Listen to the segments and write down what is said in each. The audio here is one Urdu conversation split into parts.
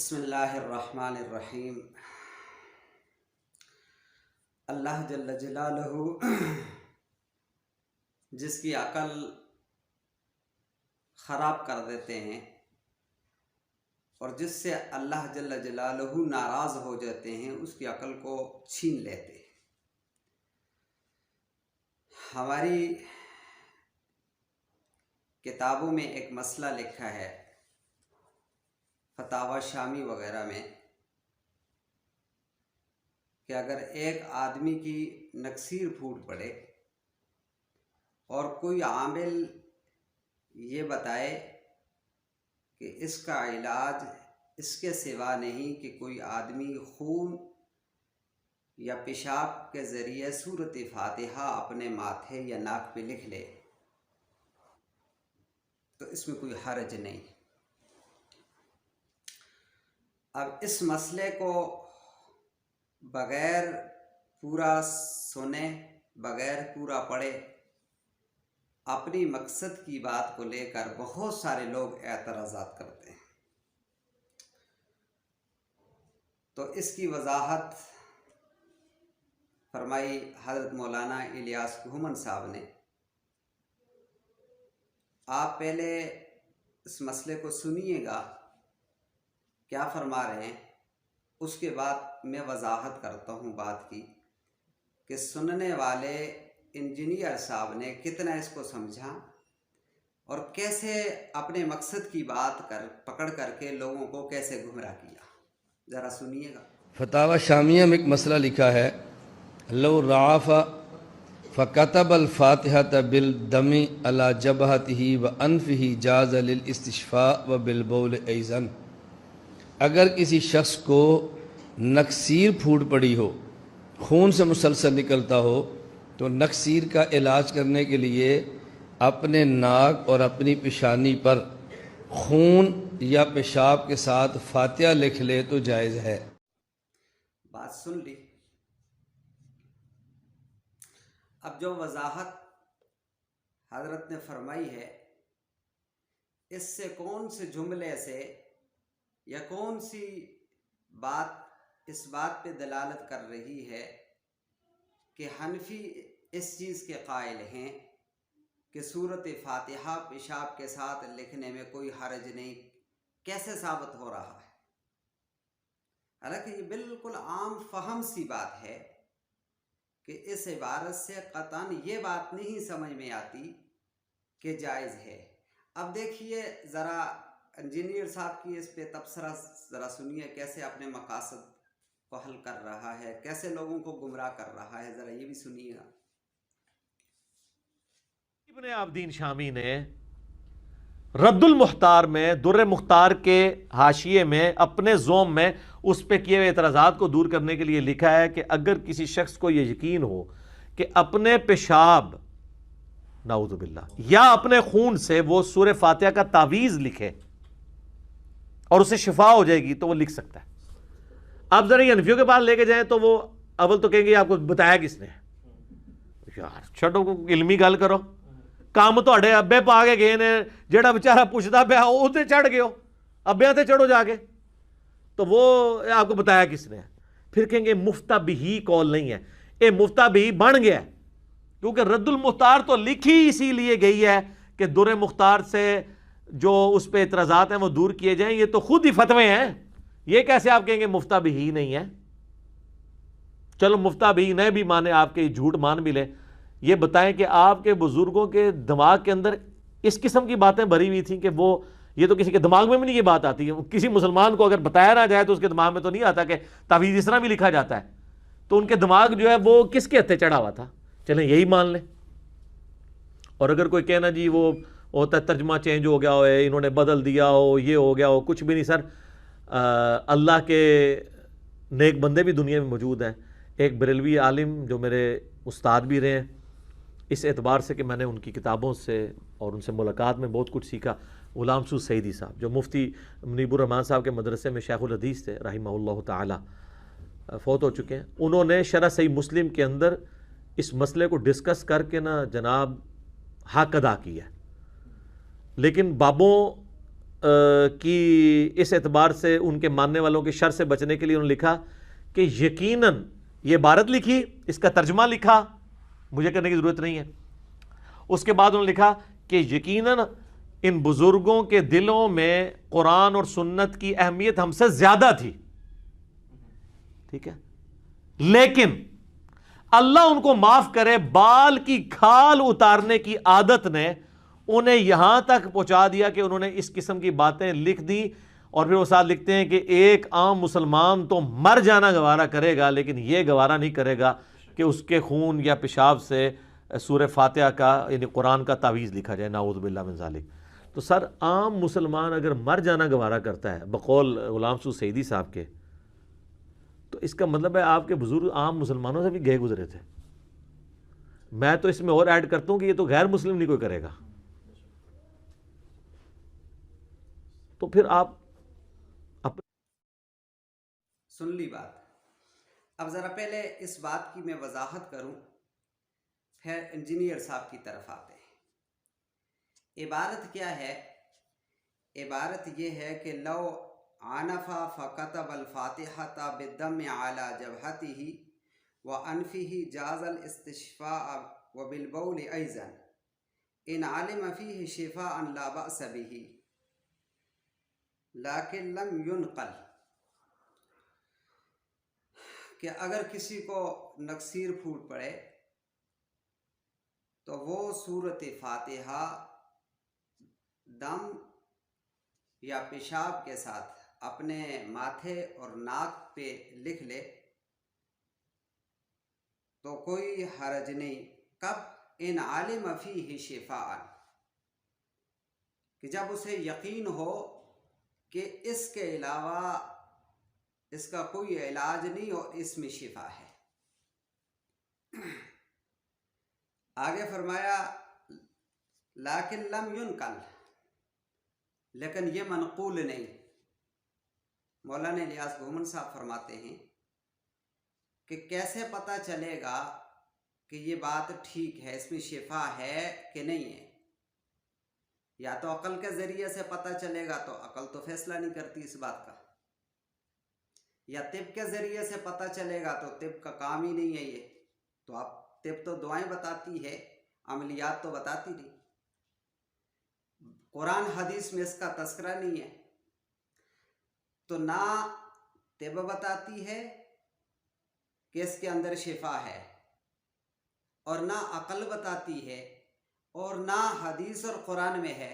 بسم اللہ الرحمن الرحیم۔ اللہ جل جلالہ جس کی عقل خراب کر دیتے ہیں اور جس سے اللہ جل جلالہ ناراض ہو جاتے ہیں، اس کی عقل کو چھین لیتے ہیں۔ ہماری کتابوں میں ایک مسئلہ لکھا ہے، فتاوی شامی وغیرہ میں، کہ اگر ایک آدمی کی نکسیر پھوٹ پڑے اور کوئی عامل یہ بتائے کہ اس کا علاج اس کے سوا نہیں کہ کوئی آدمی خون یا پیشاب کے ذریعے سورۃ فاتحہ اپنے ماتھے یا ناک پہ لکھ لے تو اس میں کوئی حرج نہیں۔ اب اس مسئلے کو بغیر پورا سنے، بغیر پورا پڑھے، اپنی مقصد کی بات کو لے کر بہت سارے لوگ اعتراضات کرتے ہیں۔ تو اس کی وضاحت فرمائی حضرت مولانا الیاس کوہمن صاحب نے۔ آپ پہلے اس مسئلے کو سنیے گا کیا فرما رہے ہیں، اس کے بعد میں وضاحت کرتا ہوں بات کی کہ سننے والے انجینئر صاحب نے کتنا اس کو سمجھا اور کیسے اپنے مقصد کی بات پکڑ کر کے لوگوں کو کیسے گمراہ کیا۔ ذرا سنیے گا۔ فتاوی شامیہ میں ایک مسئلہ لکھا ہے، لو رعف فکتب الفاتحة بالدم على جبهته وانفه جاز للاستشفاء وبالبول ایضا۔ اگر کسی شخص کو نکسیر پھوٹ پڑی ہو، خون سے مسلسل نکلتا ہو، تو نکسیر کا علاج کرنے کے لیے اپنے ناک اور اپنی پیشانی پر خون یا پیشاب کے ساتھ فاتحہ لکھ لے تو جائز ہے۔ بات سن لی۔ اب جو وضاحت حضرت نے فرمائی ہے، اس سے کون سے جملے سے یا کون سی بات اس بات پہ دلالت کر رہی ہے کہ حنفی اس چیز کے قائل ہیں کہ سورۃ فاتحہ پیشاب کے ساتھ لکھنے میں کوئی حرج نہیں، کیسے ثابت ہو رہا ہے؟ حالانکہ یہ بالکل عام فہم سی بات ہے کہ اس عبارت سے قطعاً یہ بات نہیں سمجھ میں آتی کہ جائز ہے۔ اب دیکھیے ذرا انجینئر صاحب کی اس پہ تبصرہ ذرا سنیے، کیسے اپنے مقاصد کو حل کر رہا ہے، کیسے لوگوں کو گمراہ کر رہا ہے، ذرا یہ بھی سنیے گا۔ ابن عابدین شامی نے رد المختار میں، در مختار کے حاشیے میں، اپنے زوم میں اس پہ کیے ہوئے اعتراضات کو دور کرنے کے لیے لکھا ہے کہ اگر کسی شخص کو یہ یقین ہو کہ اپنے پیشاب نعوذ باللہ یا اپنے خون سے وہ سورہ فاتحہ کا تعویذ لکھے اور اسے شفا ہو جائے گی تو وہ لکھ سکتا ہے۔ آپ ذرا یہ حنفیوں کے پاس لے کے جائیں تو وہ اول تو کہیں گے آپ کو بتایا کس نے؟ یار چھڑو کو علمی گل کرو، کام تھوڑے ابے پا کے گئے نے، جڑا بیچارہ پوچھتا پیا وہ تے چڑھ گئے ہو، ابیاں تے چڑھو جا کے، تو وہ آپ کو بتایا کس نے؟ پھر کہیں گے مفتہ بھی کال نہیں ہے، اے مفتہ بھی بن گیا ہے، کیونکہ رد المختار تو لکھی اسی لیے گئی ہے کہ در مختار سے جو اس پہ اعتراضات ہیں وہ دور کیے جائیں۔ یہ تو خود ہی فتوے ہیں، یہ کیسے آپ کہیں گے مفتہ بھی نہیں ہے؟ چلو مفتہ بھی نہیں بھی مانے، آپ کے جھوٹ مان بھی لیں، یہ بتائیں کہ آپ کے بزرگوں کے دماغ کے اندر اس قسم کی باتیں بھری ہوئی تھیں کہ وہ یہ تو کسی کے دماغ میں بھی نہیں یہ بات آتی ہے۔ کسی مسلمان کو اگر بتایا نہ جائے تو اس کے دماغ میں تو نہیں آتا کہ تعویذ اس طرح بھی لکھا جاتا ہے، تو ان کے دماغ جو ہے وہ کس کے ہتھے چڑھا ہوا تھا؟ چلیں یہی مان لیں۔ اور اگر کوئی کہنا جی وہ ہوتا ہے ترجمہ چینج ہو گیا ہو، انہوں نے بدل دیا ہو، یہ ہو گیا ہو، کچھ بھی نہیں سر، اللہ کے نیک بندے بھی دنیا میں موجود ہیں۔ ایک بریلوی عالم جو میرے استاد بھی رہے ہیں، اس اعتبار سے کہ میں نے ان کی کتابوں سے اور ان سے ملاقات میں بہت کچھ سیکھا، غلام سعود سعیدی صاحب جو مفتی منیب الرحمان صاحب کے مدرسے میں شیخ الحدیث تھے رحمہ اللہ تعالی، فوت ہو چکے ہیں۔ انہوں نے شرح صحیح مسلم کے اندر اس مسئلے کو ڈسکس کر کے نا جناب حق ادا کیا ہے، لیکن بابوں کی اس اعتبار سے ان کے ماننے والوں کے شر سے بچنے کے لیے انہوں نے لکھا کہ یقیناً یہ عبارت لکھی، اس کا ترجمہ لکھا، مجھے کرنے کی ضرورت نہیں ہے۔ اس کے بعد انہوں نے لکھا کہ یقیناً ان بزرگوں کے دلوں میں قرآن اور سنت کی اہمیت ہم سے زیادہ تھی، ٹھیک ہے، لیکن اللہ ان کو معاف کرے، بال کی کھال اتارنے کی عادت نے انہیں یہاں تک پہنچا دیا کہ انہوں نے اس قسم کی باتیں لکھ دی، اور پھر وہ ساتھ لکھتے ہیں کہ ایک عام مسلمان تو مر جانا گوارا کرے گا، لیکن یہ گوارا نہیں کرے گا کہ اس کے خون یا پیشاب سے سورہ فاتحہ کا یعنی قرآن کا تعویذ لکھا جائے، نعوذ باللہ من ذالک۔ تو سر عام مسلمان اگر مر جانا گوارا کرتا ہے بقول غلام سعود سعیدی صاحب کے، تو اس کا مطلب ہے آپ کے بزرگ عام مسلمانوں سے بھی گئے گزرے تھے۔ میں تو اس میں اور ایڈ کرتا ہوں کہ یہ تو غیر مسلم نہیں کوئی کرے گا۔ تو پھر آپ سن لی بات۔ اب ذرا پہلے اس بات کی میں وضاحت کروں، پھر انجینئر صاحب کی طرف آتے ہیں۔ عبارت کیا ہے؟ عبارت یہ ہے کہ لو عنفا فکتب الفاتحۃ بالدم علی جبہتہ وانفہ جاز الاستشفاء وبالبول ایضا ان علم فیہ شفاء لا بأس بہ لیکن لم ينقل، کہ اگر کسی کو نکسیر پھوٹ پڑے تو وہ سورۃ فاتحہ دم یا پیشاب کے ساتھ اپنے ماتھے اور ناک پہ لکھ لے تو کوئی حرج نہیں۔ کب؟ ان عالم فیہ شفاء، کہ جب اسے یقین ہو کہ اس کے علاوہ اس کا کوئی علاج نہیں اور اس میں شفا ہے۔ آگے فرمایا لیکن لم ينقل، لیکن یہ منقول نہیں۔ مولانا الیاس گھومن صاحب فرماتے ہیں کہ کیسے پتہ چلے گا کہ یہ بات ٹھیک ہے، اس میں شفا ہے کہ نہیں ہے؟ یا تو عقل کے ذریعے سے پتہ چلے گا، تو عقل تو فیصلہ نہیں کرتی اس بات کا، یا طب کے ذریعے سے پتہ چلے گا تو طب کا کام ہی نہیں ہے یہ، تو اب طب تو دعائیں بتاتی ہے، عملیات تو بتاتی نہیں۔ قرآن حدیث میں اس کا تذکرہ نہیں ہے، تو نہ طب بتاتی ہے کہ اس کے اندر شفا ہے، اور نہ عقل بتاتی ہے، اور نہ حدیث اور قرآن میں ہے،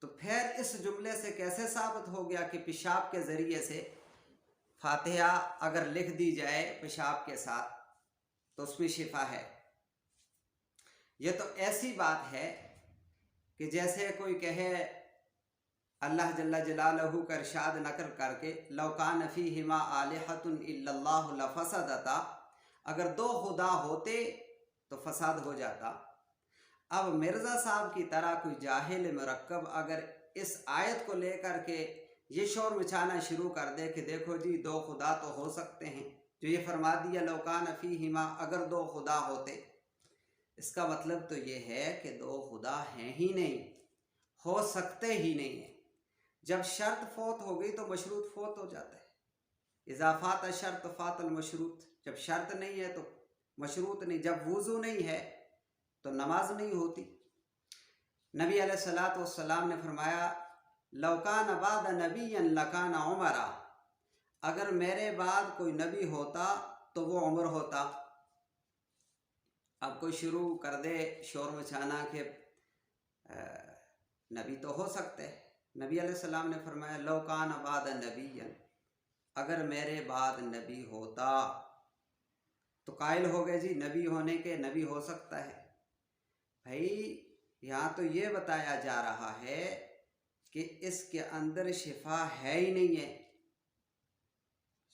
تو پھر اس جملے سے کیسے ثابت ہو گیا کہ پیشاب کے ذریعے سے فاتحہ اگر لکھ دی جائے پیشاب کے ساتھ تو اس میں شفا ہے؟ یہ تو ایسی بات ہے کہ جیسے کوئی کہے اللہ جل جلالہ کا ارشاد نقل کر کے لو کان فیہما آلہۃ الا اللہ لفسدتا، اگر دو خدا ہوتے تو فساد ہو جاتا۔ اب مرزا صاحب کی طرح کوئی جاہل مرکب اگر اس آیت کو لے کر کے یہ شور مچانا شروع کر دے کہ دیکھو جی دو خدا تو ہو سکتے ہیں، جو یہ فرما دیا لو کان فیہما، اگر دو خدا ہوتے، اس کا مطلب تو یہ ہے کہ دو خدا ہیں ہی نہیں، ہو سکتے ہی نہیں ہیں۔ جب شرط فوت ہو گئی تو مشروط فوت ہو جاتا ہے، اذا فات شرط فات المشروط، جب شرط نہیں ہے تو مشروط نہیں، جب وضو نہیں ہے تو نماز نہیں ہوتی۔ نبی علیہ الصلوۃ والسلام نے فرمایا لو کان بعد نبی لکان عمر، اگر میرے بعد کوئی نبی ہوتا تو وہ عمر ہوتا۔ اب کوئی شروع کر دے شور مچانا کہ نبی تو ہو سکتے، نبی علیہ السلام نے فرمایا لو کان بعد نبی، اگر میرے بعد نبی ہوتا، تو قائل ہو گئے جی نبی ہونے کے، نبی ہو سکتا ہے۔ بھائی یہاں تو یہ بتایا جا رہا ہے کہ اس کے اندر شفا ہے ہی نہیں ہے،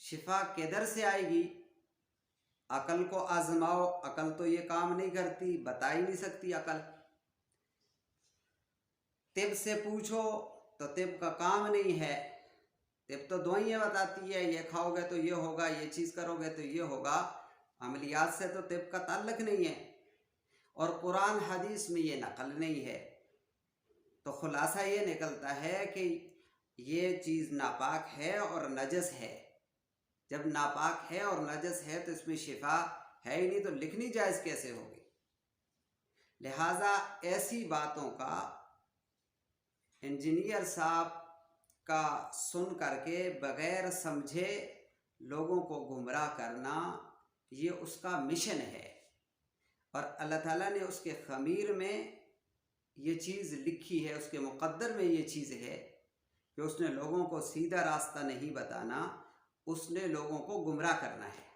شفا کدھر سے آئے گی؟ عقل کو آزماؤ، عقل تو یہ کام نہیں کرتی، بتا ہی نہیں سکتی عقل۔ طب سے پوچھو تو طب کا کام نہیں ہے، طب تو دعائیں بتاتی ہے، یہ کھاؤ گے تو یہ ہوگا، یہ چیز کرو گے تو یہ ہوگا، عملیات سے تو طب کا تعلق نہیں ہے، اور قرآن حدیث میں یہ نقل نہیں ہے۔ تو خلاصہ یہ نکلتا ہے کہ یہ چیز ناپاک ہے اور نجس ہے. جب ناپاک ہے اور نجس ہے تو اس میں شفا ہے ہی نہیں، تو لکھنی جائز کیسے ہوگی؟ لہٰذا ایسی باتوں کا انجینئر صاحب کا سن کر کے بغیر سمجھے لوگوں کو گمراہ کرنا، یہ اس کا مشن ہے. اور اللہ تعالیٰ نے اس کے خمیر میں یہ چیز لکھی ہے، اس کے مقدر میں یہ چیز ہے کہ اس نے لوگوں کو سیدھا راستہ نہیں بتانا، اس نے لوگوں کو گمراہ کرنا ہے.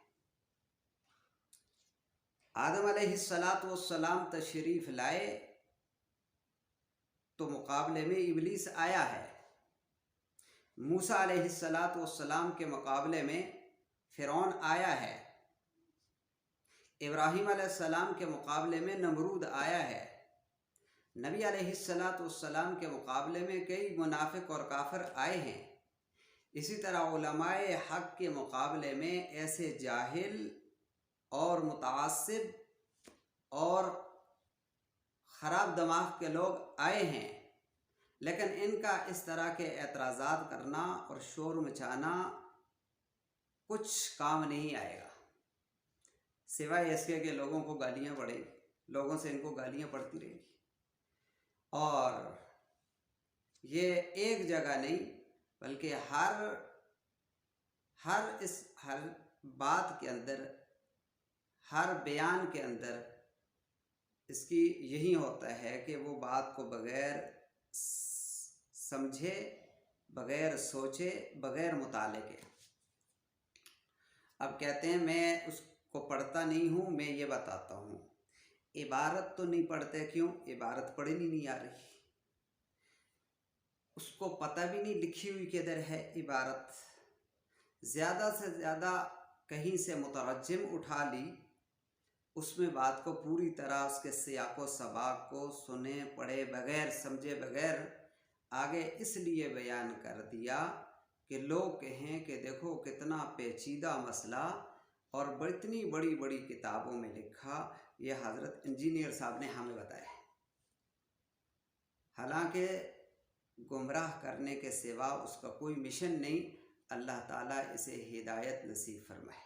آدم علیہ السلام تشریف لائے تو مقابلے میں ابلیس آیا ہے. موسیٰ علیہ السلام کے مقابلے میں فرعون آیا ہے. ابراہیم علیہ السلام کے مقابلے میں نمرود آیا ہے. نبی علیہ السلام کے مقابلے میں کئی منافق اور کافر آئے ہیں. اسی طرح علماء حق کے مقابلے میں ایسے جاہل اور متعصب اور خراب دماغ کے لوگ آئے ہیں، لیکن ان کا اس طرح کے اعتراضات کرنا اور شور مچانا کچھ کام نہیں آئے گا، سوائے اس کے کہ لوگوں کو گالیاں پڑیں گی، لوگوں سے ان کو گالیاں پڑتی رہیں گی. اور یہ ایک جگہ نہیں بلکہ ہر بات کے اندر، ہر بیان کے اندر اس کی یہی ہوتا ہے کہ وہ بات کو بغیر سمجھے، بغیر سوچے، بغیر مطالعے کے. اب کہتے ہیں میں اس کو پڑھتا نہیں ہوں، میں یہ بتاتا ہوں. عبارت تو نہیں پڑھتے، کیوں؟ عبارت پڑھنی نہیں آ رہی، اس کو پتہ بھی نہیں لکھی ہوئی کدھر ہے عبارت. زیادہ سے زیادہ کہیں سے مترجم اٹھا لی، اس میں بات کو پوری طرح اس کے سیاق و سباق کو سنے پڑھے بغیر سمجھے بغیر آگے اس لیے بیان کر دیا کہ لوگ کہیں کہ دیکھو کتنا پیچیدہ مسئلہ اور اتنی بڑی بڑی کتابوں میں لکھا، یہ حضرت انجینئر صاحب نے ہمیں بتایا ہے. حالانکہ گمراہ کرنے کے سوا اس کا کوئی مشن نہیں. اللہ تعالیٰ اسے ہدایت نصیب فرمائے.